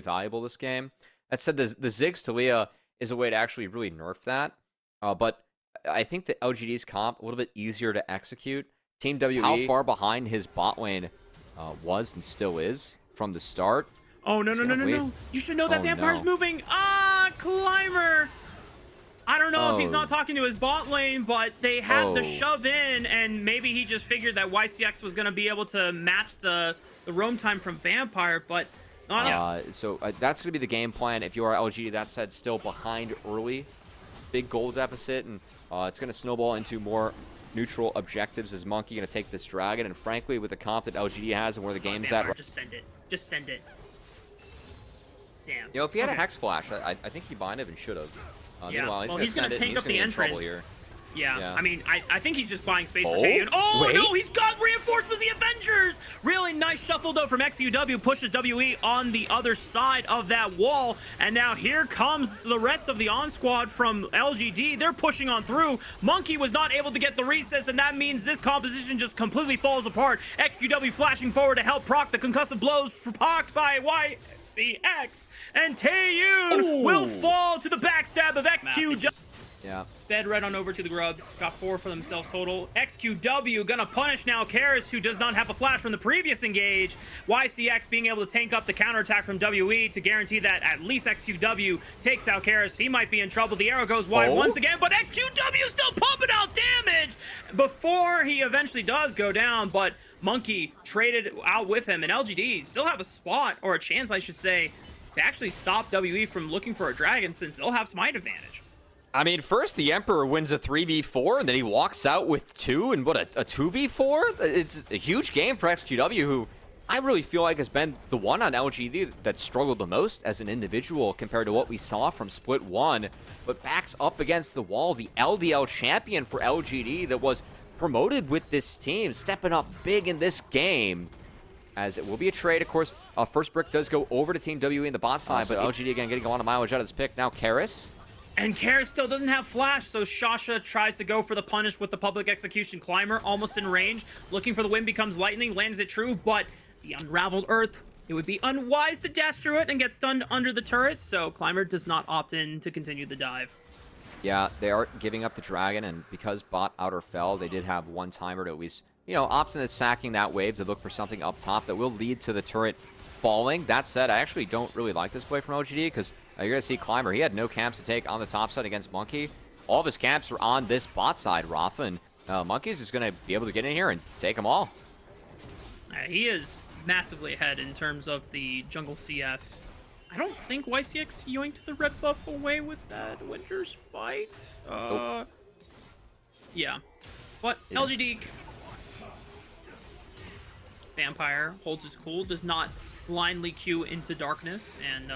valuable this game. That said, the Ziggs to Leah is a way to actually really nerf that. But I think the LGD's comp a little bit easier to execute. Team WE, how far behind his bot lane was and still is from the start. Oh, no. You should know that Vampire's moving. Ah, Climber. I don't know if he's not talking to his bot lane, but they had the shove in, and maybe he just figured that YCX was going to be able to match the roam time from Vampire, but honestly. So that's going to be the game plan. If you are LGD, that said, still behind early. Big goal deficit, and it's going to snowball into more neutral objectives as Monkey going to take this dragon, and frankly, with the comp that LGD has and where the game's at. Just send it. Just send it. Damn. You know, if he had a Hex Flash, I think he might have and should have. Yeah, well, he's going to tank up the entrance. Here. Yeah, I mean, I think he's just buying space for Taeyeon. Oh, no, he's got reinforced with the Avengers! Really nice shuffle, though, from XQW. Pushes WE on the other side of that wall. And now here comes the rest of the on-squad from LGD. They're pushing on through. Monkey was not able to get the resets, and that means this composition just completely falls apart. XQW flashing forward to help proc the concussive blows procced by YCX. And Taeyeon will fall to the backstab of XQW. Yeah. Sped right on over to the Grubs. Got 4 for themselves total. XQW gonna punish now Karis, who does not have a flash from the previous engage. YCX being able to tank up the counterattack from WE to guarantee that at least XQW takes out Karis. He might be in trouble. The arrow goes wide once again, but XQW is still pumping out damage before he eventually does go down, but Monkey traded out with him, and LGD still have a spot, or a chance, I should say, to actually stop WE from looking for a dragon, since they'll have smite advantage. I mean, first the Emperor wins a 3v4, and then he walks out with 2, and what, a 2v4? It's a huge game for XQW, who I really feel like has been the one on LGD that struggled the most as an individual compared to what we saw from Split 1, but backs up against the wall, the LDL champion for LGD that was promoted with this team, stepping up big in this game. As it will be a trade, of course. First brick does go over to Team WE in the bot side, but LGD again getting a lot of mileage out of this pick. Now Karis. And Karis still doesn't have flash, so Shasha tries to go for the punish with the public execution. Climber almost in range, looking for the wind becomes lightning, lands it true, but the unraveled earth, it would be unwise to dash through it and get stunned under the turret, so Climber does not opt in to continue the dive. Yeah, they are giving up the dragon, and because bot outer fell, they did have one timer to at least, you know, opt in sacking that wave to look for something up top that will lead to the turret falling. That said, I actually don't really like this play from LGD, because you're going to see Climber. He had no camps to take on the top side against Monkey. All of his camps are on this bot side, Rafa, and Monkey's just going to be able to get in here and take them all. He is massively ahead in terms of the jungle CS. I don't think YCX yoinked the red buff away with that Winter Spite. Yeah. But LGD... Vampire holds his cool, does not blindly queue into darkness, and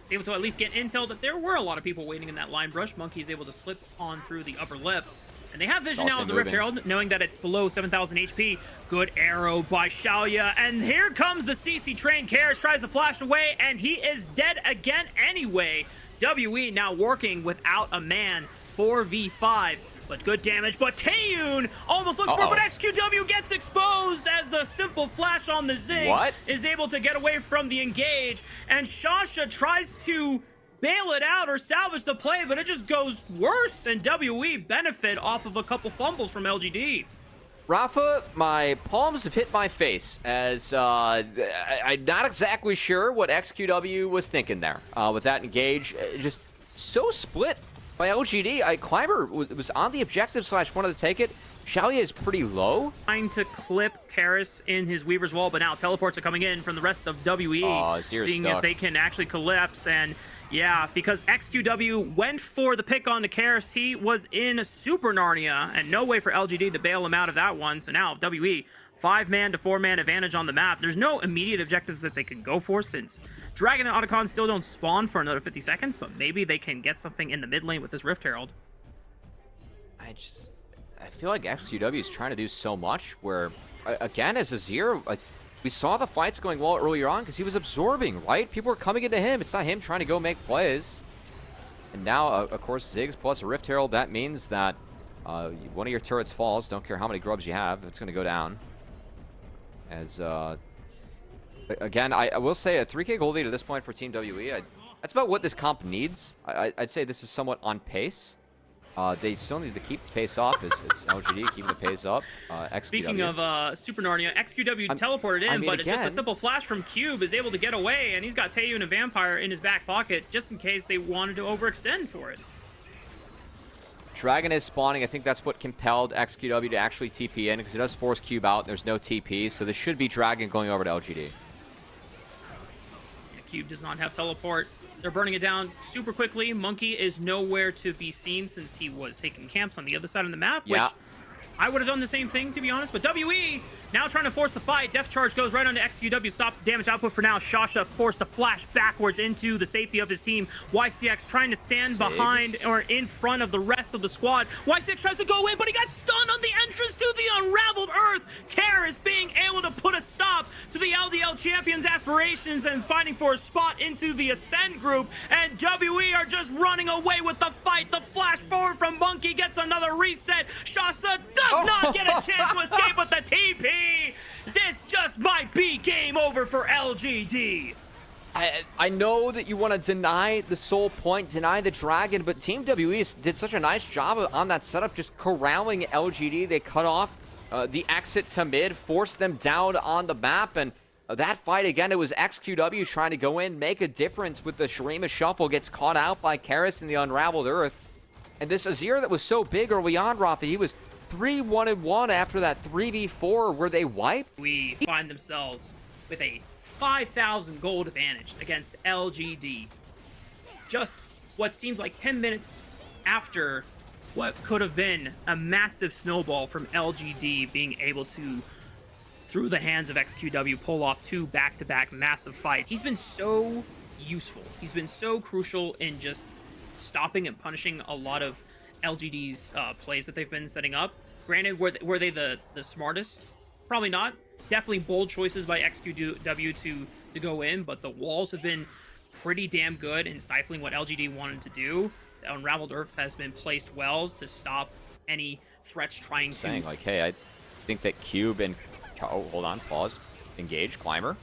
is able to at least get intel that there were a lot of people waiting in that line brush. Monkey is able to slip on through the upper lip. And they have vision now of the Rift Herald, knowing that it's below 7,000 HP. Good arrow by Xiaoya. And here comes the CC train. Karis tries to flash away, and he is dead again anyway. WE now working without a man. 4v5. But good damage, but Taeyeon almost looks for it, but XQW gets exposed as the simple flash on the Ziggs is able to get away from the engage, and Shasha tries to bail it out or salvage the play, but it just goes worse, and WE benefit off of a couple fumbles from LGD. Rafa, my palms have hit my face as I'm not exactly sure what XQW was thinking there with that engage. Just so split by LGD. Climber was on the objective / wanted to take it. Xiaoya is pretty low. Trying to clip Karis in his Weaver's Wall, but now teleports are coming in from the rest of WE, seeing if they can actually collapse. And yeah, because XQW went for the pick on the Karis, he was in Super Narnia, and no way for LGD to bail him out of that one. So now WE, 5-man to 4-man advantage on the map. There's no immediate objectives that they can go for, since Dragon and Otacon still don't spawn for another 50 seconds, but maybe they can get something in the mid lane with this Rift Herald. I feel like XQW is trying to do so much where, again, as Azir, we saw the fights going well earlier on because he was absorbing, right? People were coming into him. It's not him trying to go make plays. And now, of course, Ziggs plus a Rift Herald, that means that one of your turrets falls. Don't care how many grubs you have, it's going to go down. As Again, I will say a 3K gold lead at this point for Team WE. That's about what this comp needs. I'd say this is somewhat on pace. They still need to keep the pace up. It's LGD keeping the pace up. XQW. Speaking of Super Narnia, XQW teleported in, but again, just a simple flash from Cube is able to get away, and he's got Taeyu and a Vampire in his back pocket just in case they wanted to overextend for it. Dragon is spawning. I think that's what compelled XQW to actually TP in, because it does force Cube out. There's no TP, so this should be Dragon going over to LGD. Yeah, Cube does not have teleport. They're burning it down super quickly. Monkey is nowhere to be seen since he was taking camps on the other side of the map, which I would have done the same thing, to be honest. But WE now trying to force the fight. Death Charge goes right onto XQW, stops the damage output for now. Shasha forced to flash backwards into the safety of his team. YCX trying to stand behind or in front of the rest of the squad. YCX tries to go in, but he got stunned on the entrance to the Unraveled Earth. Karis being able to put a stop to the LDL Champions' aspirations and fighting for a spot into the Ascend group. And WE are just running away with the fight. The flash forward from Monkey gets another reset. Shasha does not get a chance to escape with the TP. This just might be game over for LGD. I know that you want to deny the soul point, deny the dragon, but Team WE did such a nice job on that setup, just corralling LGD. They cut off the exit to mid, forced them down on the map, and that fight, again, it was XQW trying to go in, make a difference with the Shurima Shuffle, gets caught out by Karis in the Unraveled Earth. And this Azir that was so big early on, Rafa, he was 3-1-1 after that 3v4 where they wiped. We find themselves with a 5,000 gold advantage against LGD. Just what seems like 10 minutes after what could have been a massive snowball from LGD being able to, through the hands of XQW, pull off two back-to-back massive fights. He's been so useful. He's been so crucial in just stopping and punishing a lot of LGD's plays that they've been setting up. Granted, were they the smartest? Probably not. Definitely bold choices by XQW to go in, but the walls have been pretty damn good in stifling what LGD wanted to do. The Unraveled Earth has been placed well to stop any threats trying to... Saying like, hey, I think that Cube and... Oh, hold on, pause. Engage, Climber.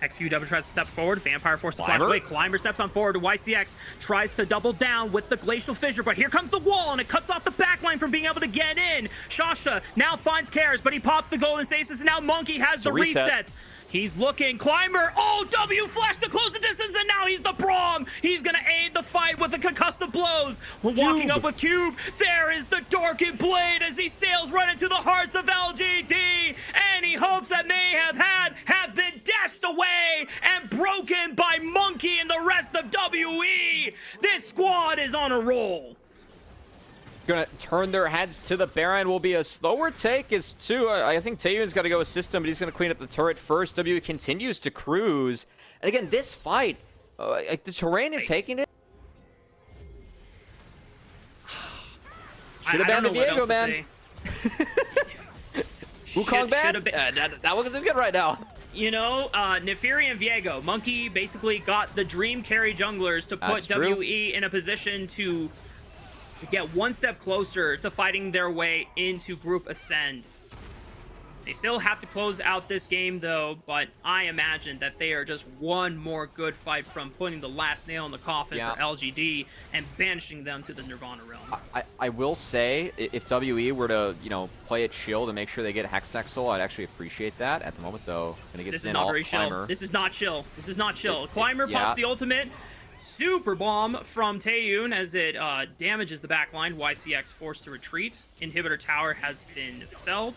XQW tries to step forward. Vampire forced to flash away. Climber steps on forward to YCX. Tries to double down with the Glacial Fissure, but here comes the wall, and it cuts off the backline from being able to get in. Shasha now finds Karis, but he pops the Golden Stasis, and now Monkey has the reset. He's looking. Climber. Oh, W flash to close the distance, and now he's the Braum. He's going to aid the fight with the concussive blows. We're walking up with Cube. There is the Darkened Blade as he sails right into the hearts of LGD. Any hopes that may have had have been dashed away and broken by Monkey and the rest of WE. This squad is on a roll. Gonna turn their heads to the Baron. Will be a slower take as two. I think Taeyun's got to go assist him, but he's gonna clean up the turret first. W continues to cruise, and again, this fight, like the terrain they're taking it. Should have been the Diego, man. Wukong bad? That looks good right now. You know, Neferi and Viego. Monkey basically got the dream carry junglers to put WE in a position to get one step closer to fighting their way into Group Ascend. They still have to close out this game, though, but I imagine that they are just one more good fight from putting the last nail in the coffin for LGD and banishing them to the Nirvana realm. I will say, if WE were to, you know, play it shield and make sure they get Hextech Soul, I'd actually appreciate that. At the moment, though, gonna get this is not very chill. This is not chill. This is not chill. Climber pops the ultimate. Super bomb from Taeyun as it damages the backline. YCX forced to retreat. Inhibitor tower has been felled,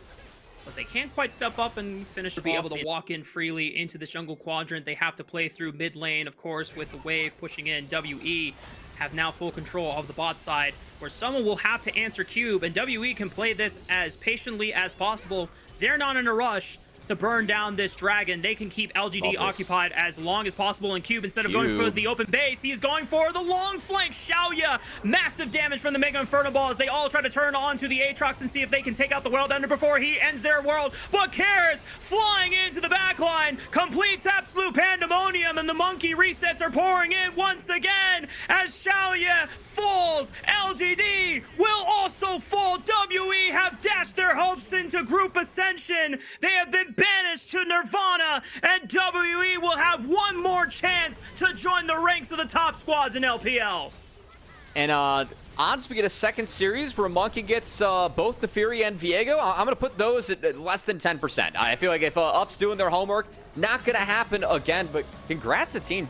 but they can't quite step up and finish to be able to walk in freely into the jungle quadrant. They have to play through mid lane, of course, with the wave pushing in. WE have now full control of the bot side, where someone will have to answer Cube, and WE can play this as patiently as possible. They're not in a rush to burn down this dragon. They can keep LGD occupied as long as possible, and Cube, instead of going for the open base, he is going for the long flank. Xiaoya, massive damage from the Mega Inferno Ball as they all try to turn on to the Aatrox and see if they can take out the World Ender before he ends their world. But Karis flying into the backline completes absolute pandemonium, and the Monkey resets are pouring in once again as Xiaoya falls. LGD will also fall. WE have dashed their hopes into Group Ascension. They have been get banished to Nirvana, and WE will have one more chance to join the ranks of the top squads in LPL. And odds we get a second series where Monkey gets both the Fury and Viego. I'm going to put those at less than 10%. I feel like if Up's doing their homework, not going to happen again, but congrats to Team